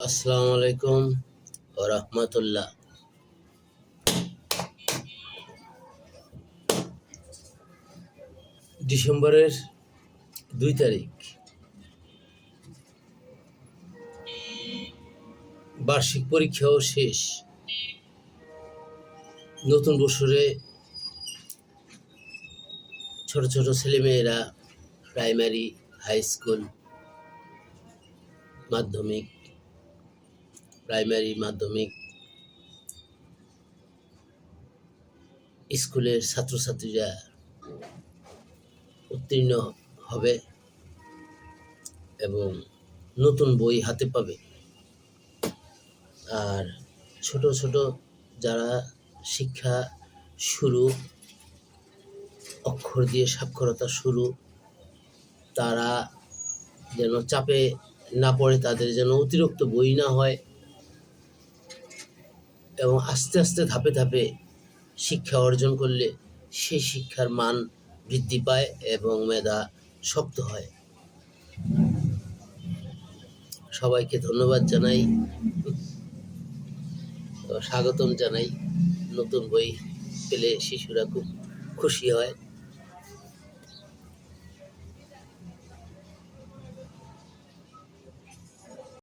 আসসালামু আলাইকুম ওয়া রাহমাতুল্লাহ। ডিসেম্বরের 2 তারিখ বার্ষিক পরীক্ষাও শেষ। নতুন বছরে ছোট ছোট ছেলেমেয়েরা প্রাইমারি, হাই স্কুল, মাধ্যমিক, প্রাইমারি, মাধ্যমিক স্কুলের ছাত্রছাত্রীরা উত্তীর্ণ হবে এবং নতুন বই হাতে পাবে। আর ছোট ছোট যারা শিক্ষা শুরু, অক্ষর দিয়ে সাক্ষরতা শুরু, তারা যেন চাপে না পড়ে, তাদের যেন অতিরিক্ত বই না হয় এবং আস্তে আস্তে ধাপে ধাপে শিক্ষা অর্জন করলে সেই শিক্ষার মান বৃদ্ধি পায় এবং মেধা শক্ত হয়। সবাইকে ধন্যবাদ জানাই, স্বাগতম জানাই। নতুন বই পেলে শিশুরা খুব খুশি হয়।